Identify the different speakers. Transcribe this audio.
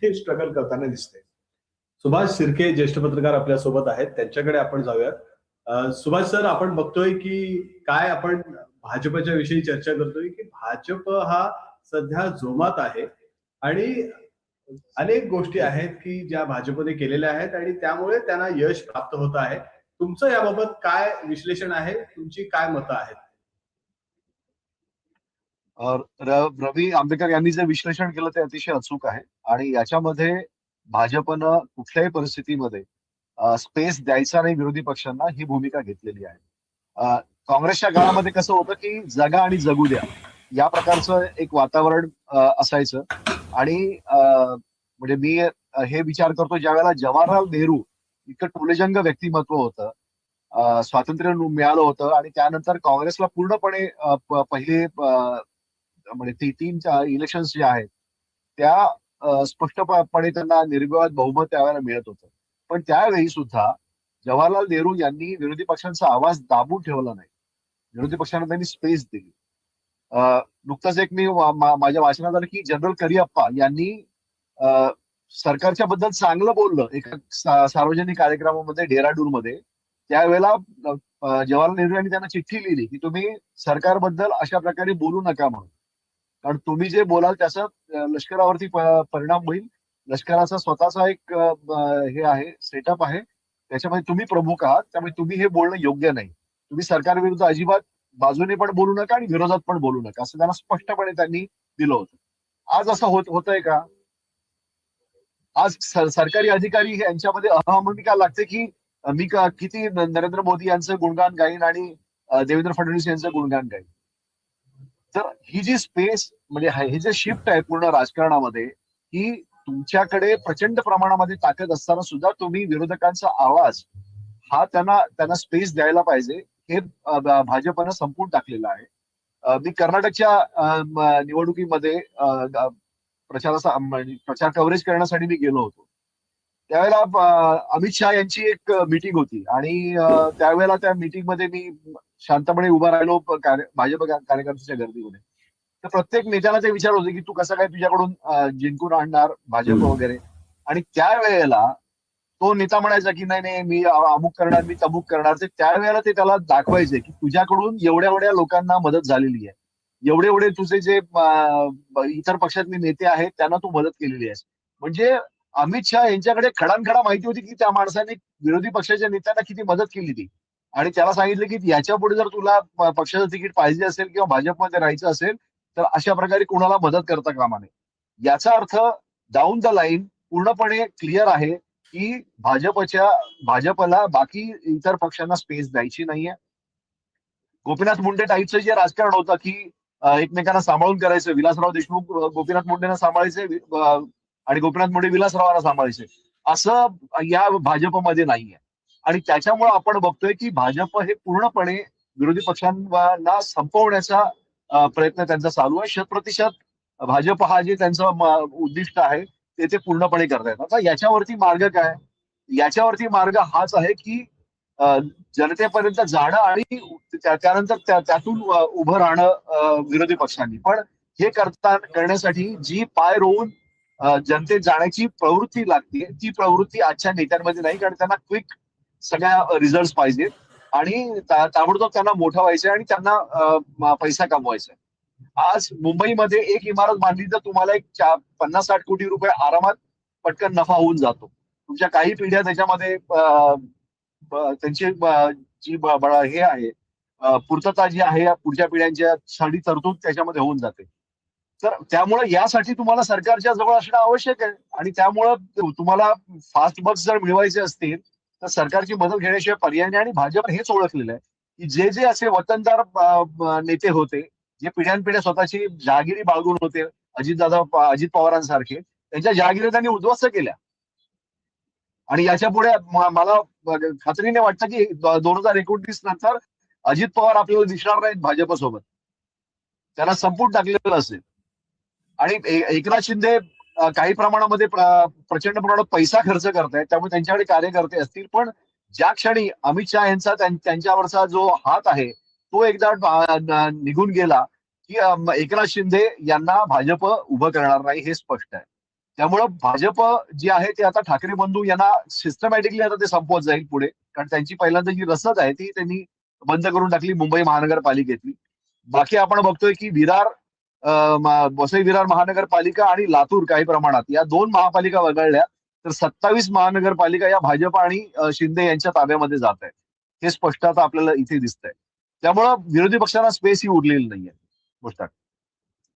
Speaker 1: हे स्ट्रगल करताना दिसते. सुभाष शिर्के ज्येष्ठ पत्रकार आपल्या सोबत आहेत, त्यांच्याकडे आपण जाऊयात. सुभाष सर, आपण बघतोय की काय आपण भाजपच्या विषयी चर्चा करतोय की भाजप हा सध्या जोमात आहे आणि अनेक गोष्टी आहेत की ज्या भाजपने केलेल्या आहेत आणि त्यामुळे त्यांना यश प्राप्त होत आहे. तुमचं याबाबत काय विश्लेषण आहे? तुमची काय मतं आहेत?
Speaker 2: रवी आंबेकर यांनी जे विश्लेषण केलं ते अतिशय अचूक आहे आणि याच्यामध्ये भाजपनं कुठल्याही परिस्थितीमध्ये स्पेस द्यायचा नाही विरोधी पक्षांना ही भूमिका घेतलेली आहे. काँग्रेसच्या काळामध्ये कसं होतं की जगा आणि जगू द्या या प्रकारचं एक वातावरण असायचं आणि म्हणजे मी हे विचार करतो ज्या वेळेला जवाहरलाल नेहरू इतकं टोलेजंग व्यक्तिमत्व होतं, स्वातंत्र्य मिळालं होतं आणि त्यानंतर काँग्रेसला पूर्णपणे पहिले म्हणजे तीन इलेक्शन जे आहेत त्या स्पष्टपणे त्यांना निर्विवाद बहुमत त्यावेळेला मिळत होतं. पण त्यावेळी सुद्धा जवाहरलाल नेहरू यांनी विरोधी पक्षांचा आवाज दाबून ठेवला नाही. विरोधी पक्षांना त्यांनी स्पेस दिली. नुकताच एक मी माझ्या वाचनात आलं की जनरल करिअप्पा यांनी सरकारच्या बद्दल चांगलं बोललं एका सार्वजनिक कार्यक्रमामध्ये डेहराडून मध्ये. त्यावेळेला जवाहरलाल नेहरू यांनी त्यांना चिठ्ठी लिहिली की तुम्ही सरकारबद्दल अशा प्रकारे बोलू नका म्हणून, कारण तुम्ही जे बोलाल त्याचा लष्करावरती परिणाम होईल. लष्कराचा स्वतःचा एक हे आहे, सेटअप आहे, त्याच्यामध्ये तुम्ही प्रमुख आहात, त्यामुळे तुम्ही हे बोलणं योग्य नाही. तुम्ही सरकारविरुद्ध अजिबात बाजूने पण बोलू नका आणि विरोधात पण बोलू नका असं त्यांना स्पष्टपणे त्यांनी दिलं होतं. आज असं होतंय का? आज सरकारी अधिकारी यांच्यामध्ये अहमभूमिका लागते की मी किती नरेंद्र मोदी यांचं गुणगान गाईन आणि देवेंद्र फडणवीस यांचं गुणगान गाईन. तर ही जी स्पेस म्हणजे हे जे शिफ्ट आहे पूर्ण राजकारणामध्ये, की तुमच्याकडे प्रचंड प्रमाणामध्ये ताकद असताना सुद्धा तुम्ही विरोधकांचा आवाज हा त्यांना स्पेस द्यायला पाहिजे, हे भाजपनं संपून टाकलेलं आहे. मी कर्नाटकच्या निवडणुकीमध्ये प्रचार कव्हरेज करण्यासाठी मी गेलो होतो. त्यावेळेला अमित शहा यांची एक मीटिंग होती आणि त्यावेळेला त्या मीटिंगमध्ये मी शांतपणे उभा राहिलो भाजप कार्यकर्त्यांच्या गर्दीमध्ये. तर प्रत्येक नेत्याला ते विचार होते की तू कसं काय तुझ्याकडून जिंकून आणणार भाजप वगैरे. आणि त्यावेळेला तो नेता म्हणायचा की नाही नाही मी अमुक करणार, मी तमुक करणार. ते त्यावेळेला ते त्याला दाखवायचे की तुझ्याकडून एवढ्या एवढ्या लोकांना मदत झालेली आहे, एवढे एवढे तुझे जे इतर पक्षातले नेते आहेत त्यांना तू मदत केलेली आहेस. म्हणजे अमित शहा यांच्याकडे खडानखडा माहिती होती की त्या माणसाने विरोधी पक्षाच्या नेत्यांना किती मदत केली ती. आणि त्याला सांगितलं की याच्या पुढे जर तुला पक्षाचं तिकीट पाहिजे असेल किंवा भाजपमध्ये राहायचं असेल तर अशा प्रकारे कोणाला मदत करता कामा नये. याचा अर्थ डाऊन द लाईन पूर्णपणे क्लिअर आहे की भाजपला बाकी इतर पक्षांना स्पेस द्यायची नाहीये. गोपीनाथ मुंडे टाईपचं जे राजकारण होतं की एकमेकांना सांभाळून करायचं, विलासराव देशमुख गोपीनाथ मुंडेंना सांभाळायचे आणि गोपीनाथ मुंडे विलासरावांना सांभाळायचे, असं या भाजपमध्ये नाहीये. आणि त्याच्यामुळे आपण बघतोय की भाजप हे पूर्णपणे विरोधी पक्षांना संपवण्याचा प्रयत्न त्यांचा चालू आहे. 100% भाजप हा जे त्यांचं उद्दिष्ट आहे ते पूर्णपणे करतायत. आता याच्यावरती मार्ग काय? याच्यावरती मार्ग हाच आहे की जनतेपर्यंत जाणं आणि त्यानंतर त्यातून उभं राहणं विरोधी पक्षांनी. पण हे करण्यासाठी जी पाय रोवून जनतेत जाण्याची प्रवृत्ती लागते ती प्रवृत्ती आजच्या नेत्यांमध्ये नाही, कारण त्यांना क्विक सगळ्या रिझल्ट पाहिजेत आणि ताबडतोब त्यांना मोठं व्हायचंय आणि त्यांना पैसा कमवायचा आहे. आज मुंबईमध्ये एक इमारत बांधली तर तुम्हाला एक 50-60 कोटी रुपये आरामात पटकन नफा होऊन जातो. तुमच्या काही पिढ्या त्याच्यामध्ये त्यांची जी हे आहे पूर्तता जी आहे पुढच्या पिढ्यांच्या साठी तरतूद त्याच्यामध्ये होऊन जाते. तर त्यामुळे यासाठी तुम्हाला सरकारच्या जवळ असणं आवश्यक आहे आणि त्यामुळं तुम्हाला फास्ट बस जर मिळवायचे असतील तर सरकारची मदत घेण्याशिवाय पर्याय नाही. आणि भाजप हेच ओळखलेलं आहे की जे जे असे वतनदार नेते होते, जे पिढ्यानपिढ्या स्वतःची जहागिरी बाळगून होते, अजित पवारांसारखे, त्यांच्या जहागिरी त्यांनी उद्ध्वस्त केल्या. आणि याच्या पुढे मला खात्रीने वाटतं की 2029 नंतर अजित पवार आपल्याला दिसणार नाहीत भाजपसोबत, त्यांना संपून टाकलेलं असेल. आणि एकनाथ शिंदे काही प्रमाणामध्ये प्रचंड प्रमाणात पैसा खर्च करतायत, त्यामुळे त्यांच्याकडे कार्यकर्ते असतील. पण ज्या क्षणी अमित शहा यांचा त्यांच्यावरचा जो हात आहे तो एकदा निघून गेला की एकनाथ शिंदे यांना भाजप उभं करणार नाही हे स्पष्ट आहे. त्यामुळं भाजप जे आहे ते आता ठाकरे बंधू यांना सिस्टमॅटिकली आता ते संपवत जाईल पुढे, कारण त्यांची पहिल्यांदा जी रसद आहे ती त्यांनी बंद करून टाकली मुंबई महानगरपालिकेतली. बाकी आपण बघतोय की विरार, वसई विरार महानगरपालिका आणि लातूर काही प्रमाणात या 2 महापालिका वगळल्या तर 27 महानगरपालिका या भाजप आणि शिंदे यांच्या ताब्यामध्ये जात आहेत. हे स्पष्ट आता आपल्याला इथे दिसतंय. त्यामुळं विरोधी पक्षांना स्पेस ही उरलेली नाहीये. गोष्ट